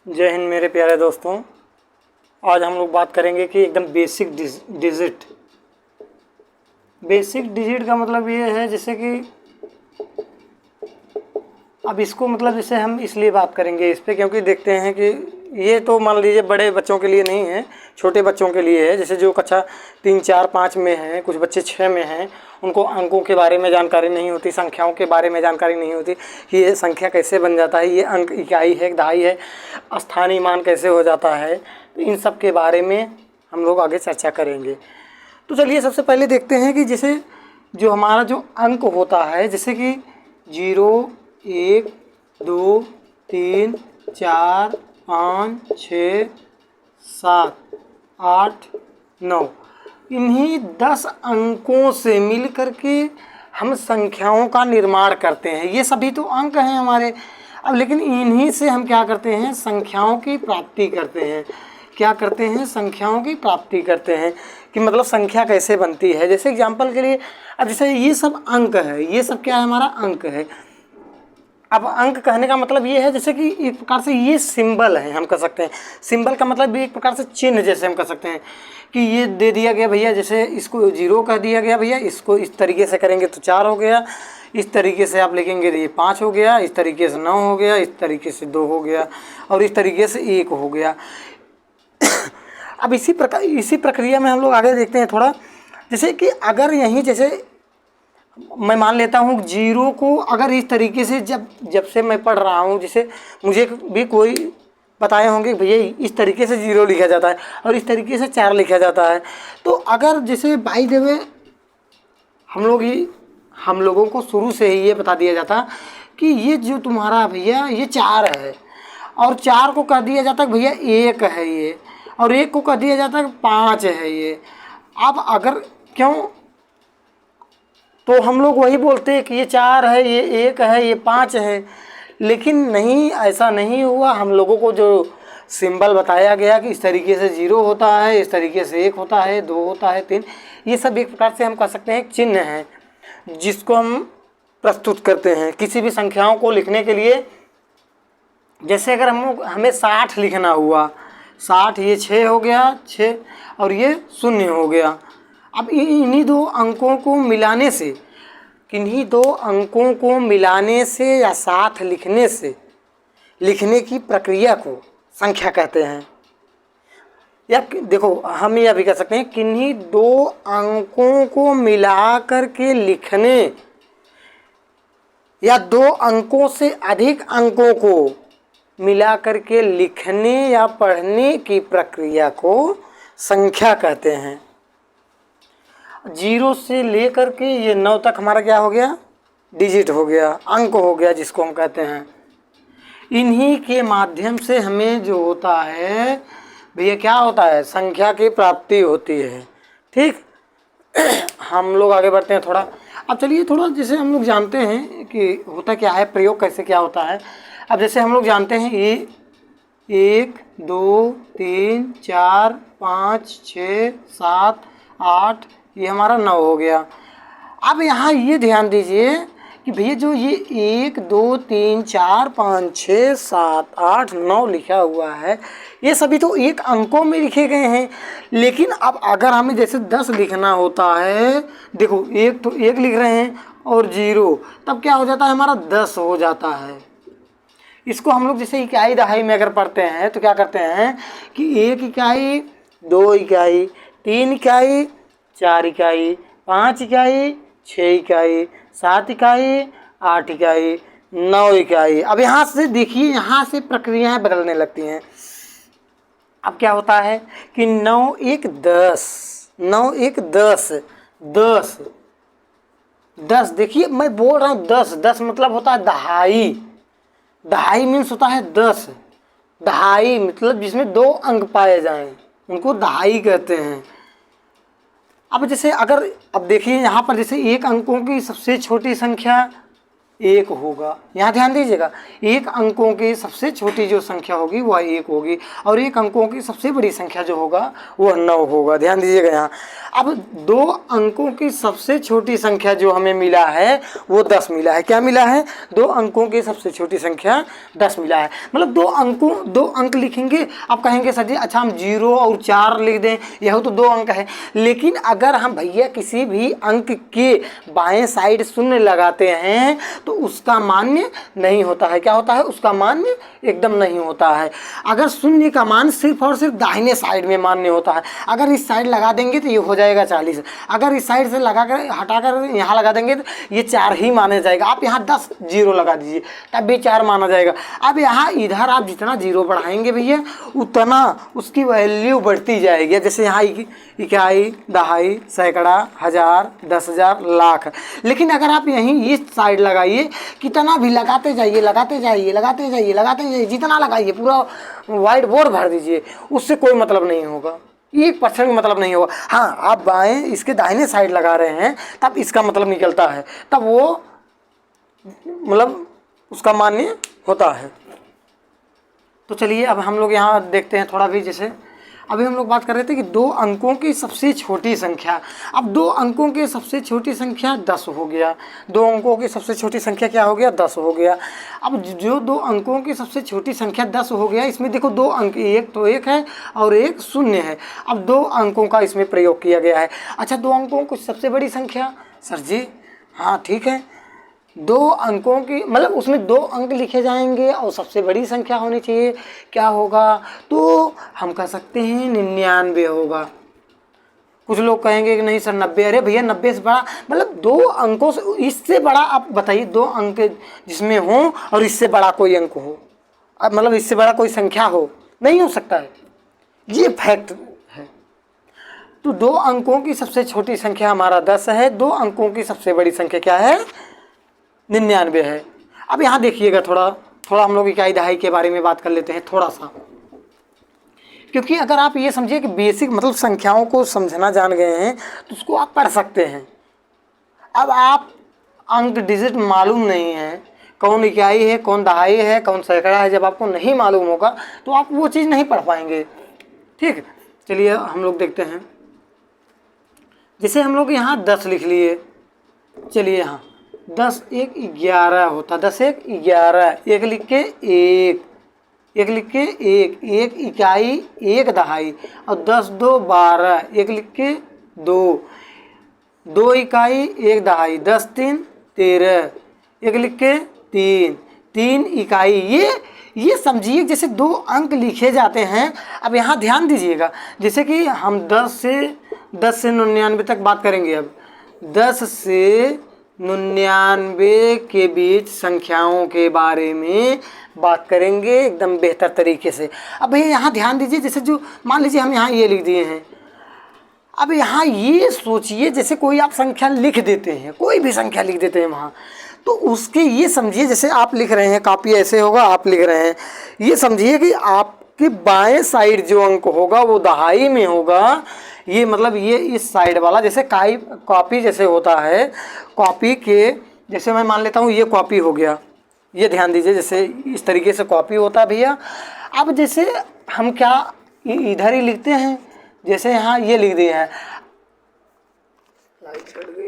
जय हिंद मेरे प्यारे दोस्तों। आज हम लोग बात करेंगे कि एकदम बेसिक डिजिट का मतलब ये है जैसे कि अब इसको मतलब जैसे हम इसलिए बात करेंगे इस पे क्योंकि देखते हैं कि ये तो मान लीजिए बड़े बच्चों के लिए नहीं है, छोटे बच्चों के लिए है। जैसे जो कक्षा 3, 4, 5 में हैं, कुछ बच्चे 6 में हैं, उनको अंकों के बारे में जानकारी नहीं होती, संख्याओं के बारे में जानकारी नहीं होती कि ये संख्या कैसे बन जाता है, ये अंक इकाई है, दहाई है, स्थानीय मान कैसे हो जाता है। तो इन सब के बारे में हम लोग आगे चर्चा करेंगे। तो चलिए सबसे पहले देखते हैं कि जैसे जो हमारा जो अंक होता है, जैसे कि 0, 1, 2, 3, 4, 5, 6, 7, 8, 9, इन्हीं 10 अंकों से मिल करके हम संख्याओं का निर्माण करते हैं। ये सभी तो अंक हैं हमारे। अब लेकिन इन्हीं से हम क्या करते हैं, संख्याओं की प्राप्ति करते हैं। क्या करते हैं, संख्याओं की प्राप्ति करते हैं कि मतलब संख्या कैसे बनती है। जैसे एग्जाम्पल के लिए अब जैसे ये सब अंक है, ये सब क्या है, हमारा अंक है। अब अंक कहने का मतलब ये है जैसे कि एक प्रकार से ये सिंबल है, हम कह सकते हैं। सिंबल का मतलब भी एक प्रकार से चिन्ह जैसे हम कह सकते हैं कि ये दे दिया गया भैया, जैसे इसको 0 कह दिया गया भैया, इसको इस तरीके से करेंगे तो 4 हो गया, इस तरीके से आप लिखेंगे तो ये 5 हो गया, इस तरीके से 9 हो गया, इस तरीके से 2 हो गया और इस तरीके से 1 हो गया। अब इसी प्रक्रिया में हम लोग आगे देखते हैं थोड़ा। जैसे कि अगर यहीं जैसे मैं मान लेता हूँ 0 को अगर इस तरीके से जब से मैं पढ़ रहा हूँ, जैसे मुझे भी कोई बताए होंगे भैया इस तरीके से 0 लिखा जाता है और इस तरीके से 4 लिखा जाता है। तो अगर जैसे बाय द वे हम लोगों को शुरू से ही ये बता दिया जाता कि ये जो तुम्हारा भैया ये 4 है और 4 को कह दिया जाता है भैया 1 है ये, और 1 को कह दिया जाता है 5 है ये। अब अगर क्यों, तो हम लोग वही बोलते हैं कि ये 4 है, ये 1 है, ये 5 है। लेकिन नहीं, ऐसा नहीं हुआ। हम लोगों को जो सिंबल बताया गया कि इस तरीके से 0 होता है, इस तरीके से 1 होता है, 2 होता है, 3, ये सब एक प्रकार से हम कह सकते हैं एक चिन्ह है जिसको हम प्रस्तुत करते हैं किसी भी संख्याओं को लिखने के लिए। जैसे अगर हमें 60 लिखना हुआ, 60 ये 6 हो गया, 6 और ये 0 हो गया। अब इन्हीं दो अंकों को मिलाने से, किन्हीं दो अंकों को मिलाने से या साथ लिखने से, लिखने की प्रक्रिया को संख्या कहते हैं। या देखो हम यह भी कह सकते हैं किन्हीं दो अंकों को मिला करके लिखने या 2 अंकों से अधिक अंकों को मिला करके लिखने या पढ़ने की प्रक्रिया को संख्या कहते हैं। 0 से लेकर के ये 9 तक हमारा क्या हो गया, डिजिट हो गया, अंक हो गया जिसको हम कहते हैं। इन्हीं के माध्यम से हमें जो होता है भैया क्या होता है, संख्या की प्राप्ति होती है। ठीक हम लोग आगे बढ़ते हैं थोड़ा। अब चलिए थोड़ा जैसे हम लोग जानते हैं कि होता क्या है, प्रयोग कैसे क्या होता है। अब जैसे हम लोग जानते हैं ये 1, 2, 3, 4, 5, 6, 7, 8, ये हमारा 9 हो गया। अब यहाँ ये ध्यान दीजिए कि भैया जो ये 1, 2, 3, 4, 5, 6, 7, 8, 9 लिखा हुआ है, ये सभी तो एक अंकों में लिखे गए हैं। लेकिन अब अगर हमें जैसे 10 लिखना होता है, देखो एक तो 1 लिख रहे हैं और 0, तब क्या हो जाता है हमारा 10 हो जाता है। इसको हम लोग जैसे इकाई दहाई में अगर पढ़ते हैं तो क्या करते हैं कि 1 इकाई, 2 इकाई, 3 इकाई, 4 इकाई, 5 इकाई, 6 इकाई, 7 इकाई, 8 इकाई, 9 इकाई। अब यहाँ से देखिए, यहाँ से प्रक्रियाएं बदलने लगती हैं। अब क्या होता है कि 9 1 10, 9 1 10, 10 10, देखिए मैं बोल रहा हूँ 10, 10 मतलब होता है दहाई। दहाई मीन्स होता है 10, दहाई मतलब जिसमें 2 अंक पाए जाएं, उनको दहाई कहते हैं। अब जैसे अगर अब देखिए यहाँ पर जैसे 1 अंकों की सबसे छोटी संख्या 1 होगा। यहाँ ध्यान दीजिएगा, 1 अंकों की सबसे छोटी जो संख्या होगी वह 1 होगी और 1 अंकों की सबसे बड़ी संख्या जो होगा वह 9 होगा। ध्यान दीजिएगा यहाँ। अब 2 अंकों की सबसे छोटी संख्या जो हमें मिला है वो 10 मिला है। क्या मिला है? 2 अंकों की सबसे छोटी संख्या 10 मिला है। मतलब 2 अंक लिखेंगे। आप कहेंगे सर जी अच्छा हम 0 और 4 लिख दें, यह तो 2 अंक है। लेकिन अगर हम भैया किसी भी अंक के बाएं साइड शून्य लगाते हैं तो उसका मान्य नहीं होता है। क्या होता है? उसका मान्य एकदम नहीं होता है। अगर शून्य का मान सिर्फ और सिर्फ दाहिने साइड में मान्य होता है। अगर इस साइड लगा देंगे तो ये हो जाएगा 40। अगर इस साइड से लगाकर हटाकर यहाँ लगा देंगे तो ये 4 ही माना जाएगा। आप यहाँ 10 0 लगा दीजिए तब भी 4 माना जाएगा। अब यहाँ इधर आप जितना 0 बढ़ाएंगे भैया उतना उसकी वैल्यू बढ़ती जाएगी। जैसे यहाँ इकाई, दहाई, सैकड़ा, हजार, 10,000, लाख। लेकिन अगर आप यहीं इस साइड लगाइए, कितना भी लगाते जाइए लगाते जाइए लगाते जाइए लगाते जाइए, जितना लगाइए पूरा वाइट बोर्ड भर दीजिए, उससे कोई मतलब नहीं होगा। 1% मतलब नहीं होगा। हाँ, आप बाएं इसके दाहिने साइड लगा रहे हैं तब इसका मतलब निकलता है, तब वो मतलब उसका मान्य होता है। तो चलिए अब हम लोग यहाँ देखते हैं थोड़ा भी। जैसे अभी हम लोग बात कर रहे थे कि 2 अंकों की सबसे छोटी संख्या। अब 2 अंकों की सबसे छोटी संख्या 10 हो गया। 2 अंकों की सबसे छोटी संख्या क्या हो गया? 10 हो गया। अब जो 2 अंकों की सबसे छोटी संख्या 10 हो गया, इसमें देखो 2 अंक, एक तो 1 है और एक 0 है। अब 2 अंकों का इसमें प्रयोग किया गया है। अच्छा, 2 अंकों की सबसे बड़ी संख्या? सर जी हाँ ठीक है, 2 अंकों की मतलब उसमें 2 अंक लिखे जाएंगे और सबसे बड़ी संख्या होनी चाहिए। क्या होगा? तो हम कह सकते हैं 99 होगा। कुछ लोग कहेंगे कि नहीं सर 90। अरे भैया 90 से बड़ा मतलब 2 अंकों से, इससे बड़ा आप बताइए 2 अंक जिसमें हो और इससे बड़ा कोई अंक हो, अब मतलब इससे बड़ा कोई संख्या हो, नहीं हो सकता है। ये फैक्ट है। तो 2 अंकों की सबसे छोटी संख्या हमारा 10 है। 2 अंकों की सबसे बड़ी संख्या क्या है? 99 है। अब यहाँ देखिएगा थोड़ा हम लोग इकाई दहाई के बारे में बात कर लेते हैं थोड़ा सा, क्योंकि अगर आप ये समझिए कि बेसिक मतलब संख्याओं को समझना जान गए हैं तो उसको आप पढ़ सकते हैं। अब आप अंक डिजिट मालूम नहीं है, कौन इकाई है, कौन दहाई है, कौन सैकड़ा है, जब आपको नहीं मालूम होगा तो आप वो चीज़ नहीं पढ़ पाएंगे। ठीक, चलिए हम लोग देखते हैं। जैसे हम लोग यहाँ 10 लिख लिए। चलिए यहाँ 10 1 11 होता, 10 1 11, 1 लिख के 1 लिख के 1 इकाई 1 दहाई और 10 2 12, 1 लिख के 2 इकाई 1 दहाई, 10 3 13, 1 लिख के 3 इकाई। ये समझिए जैसे 2 अंक लिखे जाते हैं। अब यहाँ ध्यान दीजिएगा, जैसे कि हम 10 से 99 तक बात करेंगे। अब 10 से 99 के बीच संख्याओं के बारे में बात करेंगे एकदम बेहतर तरीके से। अब भैया यहाँ ध्यान दीजिए, जैसे जो मान लीजिए हम यहाँ ये लिख दिए हैं। अब यहाँ ये सोचिए जैसे कोई आप संख्या लिख देते हैं, कोई भी संख्या लिख देते हैं वहाँ, तो उसके ये समझिए जैसे आप लिख रहे हैं, कॉपी ऐसे होगा, आप लिख रहे हैं, ये समझिए कि आपके बाएं साइड जो अंक होगा वो दहाई में होगा। ये मतलब ये इस साइड वाला, जैसे कॉपी जैसे होता है, कॉपी के जैसे मैं मान लेता हूँ ये कॉपी हो गया। ये ध्यान दीजिए जैसे इस तरीके से कॉपी होता है भैया। अब जैसे हम क्या इधर ही लिखते हैं, जैसे यहाँ ये लिख दिए हैं, लाइट चढ़ गई।